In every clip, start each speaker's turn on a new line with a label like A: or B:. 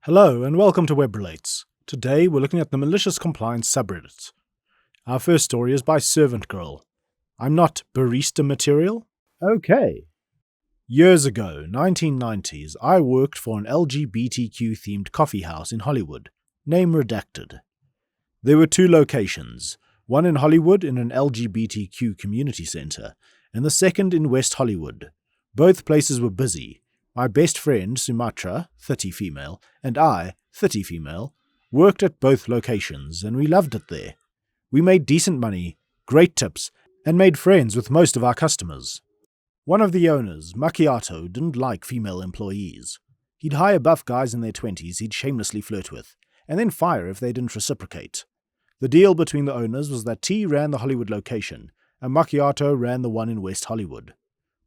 A: Hello and welcome to Web Relates. Today we're looking at the Malicious Compliance subreddit. Our first story is by Servant Girl. I'm not barista material? Okay. Years ago, 1990s, I worked for an LGBTQ-themed coffee house in Hollywood, name redacted. There were two locations, one in Hollywood in an LGBTQ community center, and the second in West Hollywood. Both places were busy. My best friend, Sumatra, 30 female, and I, 30 female, worked at both locations, and we loved it there. We made decent money, great tips, and made friends with most of our customers. One of the owners, Macchiato, didn't like female employees. He'd hire buff guys in their 20s he'd shamelessly flirt with, and then fire if they didn't reciprocate. The deal between the owners was that T ran the Hollywood location, and Macchiato ran the one in West Hollywood.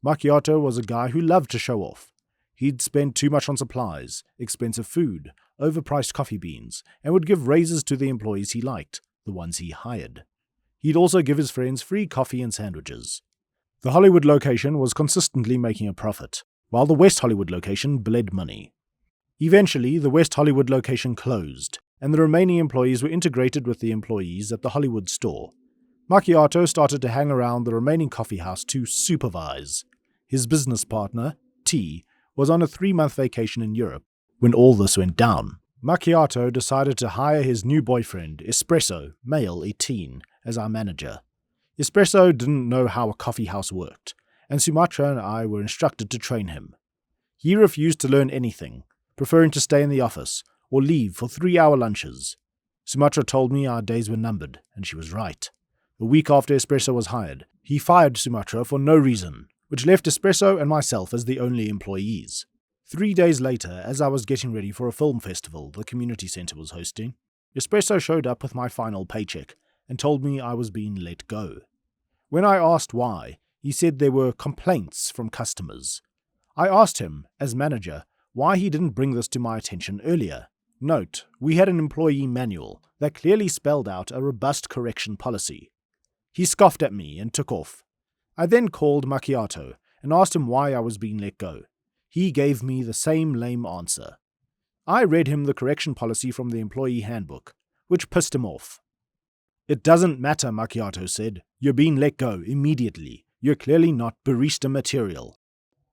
A: Macchiato was a guy who loved to show off. He'd spend too much on supplies, expensive food, overpriced coffee beans, and would give raises to the employees he liked, the ones he hired. He'd also give his friends free coffee and sandwiches. The Hollywood location was consistently making a profit, while the West Hollywood location bled money. Eventually, the West Hollywood location closed, and the remaining employees were integrated with the employees at the Hollywood store. Macchiato started to hang around the remaining coffee house to supervise. His business partner, T, was on a 3-month vacation in Europe when all this went down. Macchiato decided to hire his new boyfriend, Espresso, male 18, as our manager. Espresso didn't know how a coffee house worked, and Sumatra and I were instructed to train him. He refused to learn anything, preferring to stay in the office or leave for 3-hour lunches. Sumatra told me our days were numbered, and she was right. A week after Espresso was hired, he fired Sumatra for no reason, which left Espresso and myself as the only employees. 3 days later, as I was getting ready for a film festival the community center was hosting, Espresso showed up with my final paycheck and told me I was being let go. When I asked why, he said there were complaints from customers. I asked him, as manager, why he didn't bring this to my attention earlier. Note, we had an employee manual that clearly spelled out a robust correction policy. He scoffed at me and took off. I then called Macchiato and asked him why I was being let go. He gave me the same lame answer. I read him the correction policy from the employee handbook, which pissed him off. "It doesn't matter," Macchiato said. "You're being let go immediately. You're clearly not barista material."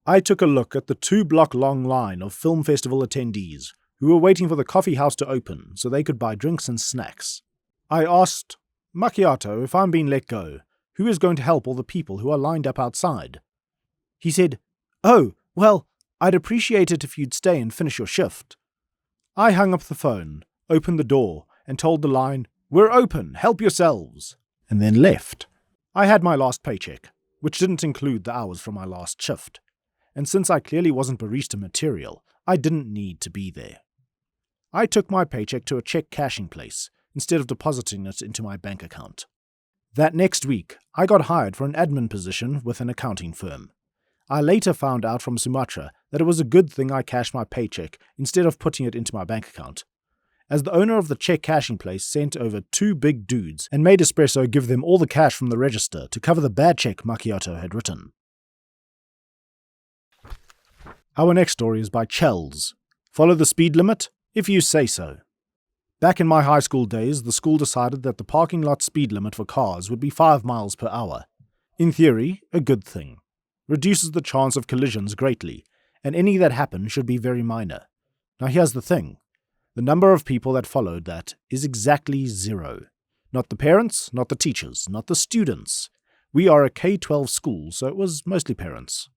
A: I took a look at the 2-block-long line of film festival attendees who were waiting for the coffee house to open so they could buy drinks and snacks. I asked, "Macchiato, if I'm being let go, who is going to help all the people who are lined up outside?" He said, "Oh, well, I'd appreciate it if you'd stay and finish your shift." I hung up the phone, opened the door, and told the line, "We're open, help yourselves," and then left. I had my last paycheck, which didn't include the hours from my last shift, and since I clearly wasn't barista material, I didn't need to be there. I took my paycheck to a check cashing place instead of depositing it into my bank account. That next week, I got hired for an admin position with an accounting firm. I later found out from Sumatra that it was a good thing I cashed my paycheck instead of putting it into my bank account, as the owner of the check cashing place sent over 2 big dudes and made Espresso give them all the cash from the register to cover the bad check Macchiato had written. Our next story is by Chells. Follow the speed limit if you say so. Back in my high school days, the school decided that the parking lot speed limit for cars would be 5 miles per hour. In theory, a good thing. Reduces the chance of collisions greatly, and any that happen should be very minor. Now here's the thing. The number of people that followed that is exactly 0. Not the parents, not the teachers, not the students. We are a K-12 school, so it was mostly parents.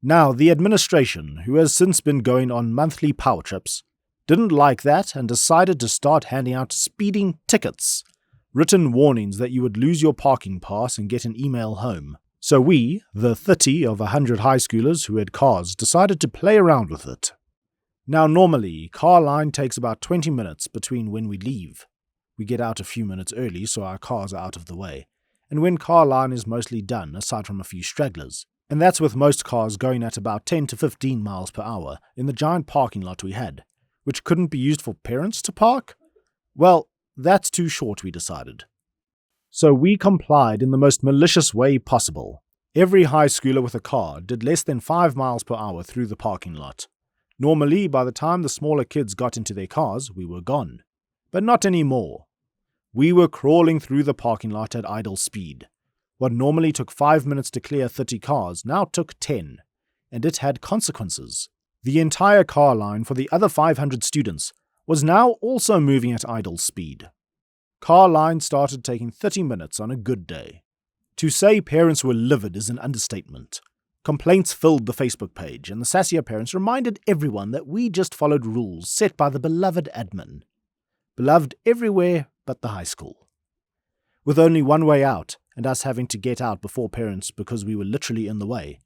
A: Now, the administration, who has since been going on monthly power trips, didn't like that and decided to start handing out speeding tickets, written warnings that you would lose your parking pass and get an email home. So we, the 30 of 100 high schoolers who had cars, decided to play around with it. Now normally, car line takes about 20 minutes between when we leave. We get out a few minutes early so our cars are out of the way, and when car line is mostly done aside from a few stragglers. And that's with most cars going at about 10 to 15 miles per hour in the giant parking lot we had, which couldn't be used for parents to park? Well, that's too short, we decided. So we complied in the most malicious way possible. Every high schooler with a car did less than 5 miles per hour through the parking lot. Normally, by the time the smaller kids got into their cars, we were gone. But not anymore. We were crawling through the parking lot at idle speed. What normally took 5 minutes to clear 30 cars now took 10, and it had consequences. The entire car line for the other 500 students was now also moving at idle speed. Car line started taking 30 minutes on a good day. To say parents were livid is an understatement. Complaints filled the Facebook page, and the sassier parents reminded everyone that we just followed rules set by the beloved admin. Beloved everywhere but the high school. With only one way out, and us having to get out before parents because we were literally in the way,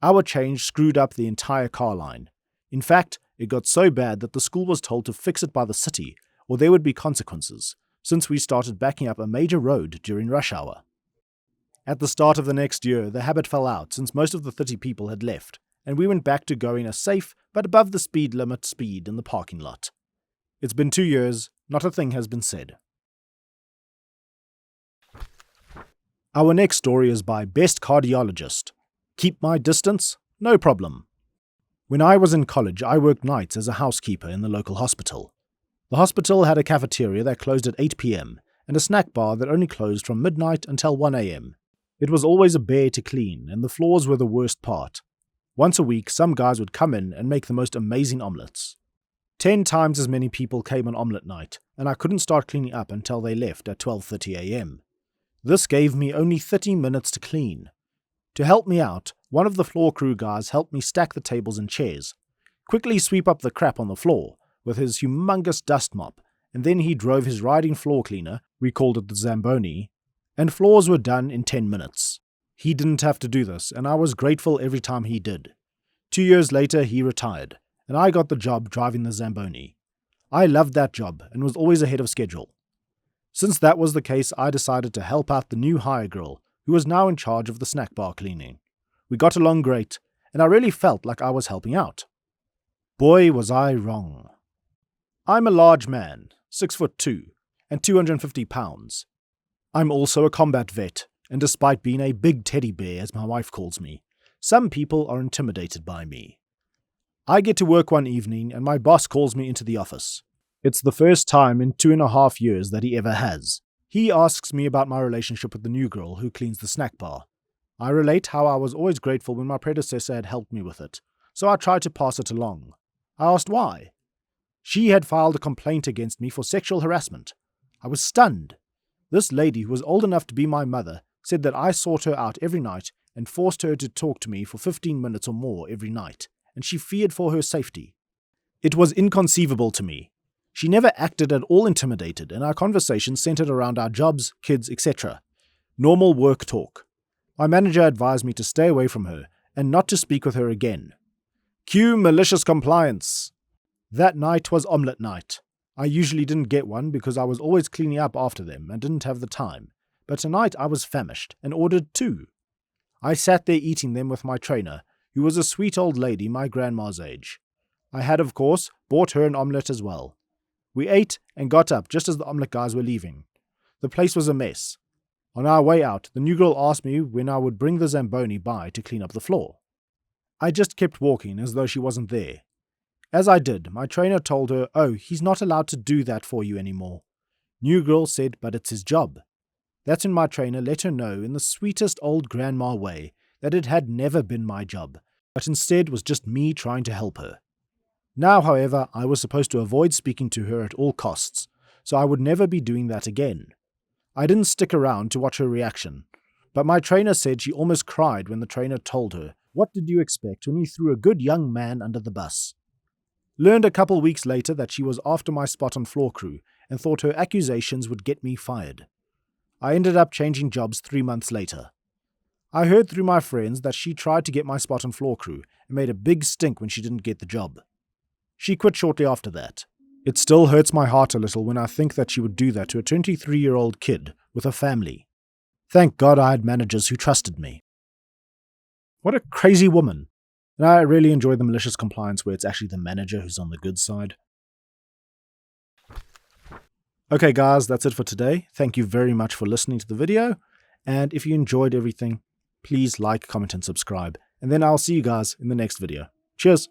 A: our change screwed up the entire car line. In fact, it got so bad that the school was told to fix it by the city, or there would be consequences, since we started backing up a major road during rush hour. At the start of the next year, the habit fell out since most of the 30 people had left, and we went back to going a safe but above the speed limit speed in the parking lot. It's been 2 years, not a thing has been said. Our next story is by Best Cardiologist. Keep my distance? No problem. When I was in college, I worked nights as a housekeeper in the local hospital. The hospital had a cafeteria that closed at 8 p.m. and a snack bar that only closed from midnight until 1 a.m. It was always a bear to clean, and the floors were the worst part. Once a week, some guys would come in and make the most amazing omelettes. 10 times as many people came on omelette night, and I couldn't start cleaning up until they left at 12:30 a.m. This gave me only 30 minutes to clean. To help me out, one of the floor crew guys helped me stack the tables and chairs, quickly sweep up the crap on the floor with his humongous dust mop, and then he drove his riding floor cleaner, we called it the Zamboni, and floors were done in 10 minutes. He didn't have to do this, and I was grateful every time he did. 2 years later, he retired, and I got the job driving the Zamboni. I loved that job and was always ahead of schedule. Since that was the case, I decided to help out the new hire girl, who was now in charge of the snack bar cleaning. We got along great, and I really felt like I was helping out. Boy, was I wrong. I'm a large man, 6'2", and 250 pounds. I'm also a combat vet, and despite being a big teddy bear, as my wife calls me, some people are intimidated by me. I get to work one evening, and my boss calls me into the office. It's the first time in 2.5 years that he ever has. He asks me about my relationship with the new girl who cleans the snack bar. I relate how I was always grateful when my predecessor had helped me with it, so I tried to pass it along. I asked why. She had filed a complaint against me for sexual harassment. I was stunned. This lady, who was old enough to be my mother, said that I sought her out every night and forced her to talk to me for 15 minutes or more every night, and she feared for her safety. It was inconceivable to me. She never acted at all intimidated, and our conversations centered around our jobs, kids, etc. Normal work talk. My manager advised me to stay away from her and not to speak with her again. Cue malicious compliance. That night was omelette night. I usually didn't get one because I was always cleaning up after them and didn't have the time, but tonight I was famished and ordered 2. I sat there eating them with my trainer, who was a sweet old lady my grandma's age. I had, of course, bought her an omelette as well. We ate and got up just as the omelette guys were leaving. The place was a mess. On our way out, the new girl asked me when I would bring the Zamboni by to clean up the floor. I just kept walking as though she wasn't there. As I did, my trainer told her, "Oh, he's not allowed to do that for you anymore." New girl said, "But it's his job." That's when my trainer let her know in the sweetest old grandma way that it had never been my job, but instead was just me trying to help her. Now, however, I was supposed to avoid speaking to her at all costs, so I would never be doing that again. I didn't stick around to watch her reaction, but my trainer said she almost cried when the trainer told her, "What did you expect when you threw a good young man under the bus?" Learned a couple weeks later that she was after my spot on floor crew and thought her accusations would get me fired. I ended up changing jobs 3 months later. I heard through my friends that she tried to get my spot on floor crew and made a big stink when she didn't get the job. She quit shortly after that. It still hurts my heart a little when I think that she would do that to a 23-year-old kid with a family. Thank God I had managers who trusted me. What a crazy woman. And I really enjoy the malicious compliance where it's actually the manager who's on the good side. Okay guys, that's it for today. Thank you very much for listening to the video. And if you enjoyed everything, please like, comment and subscribe. And then I'll see you guys in the next video. Cheers!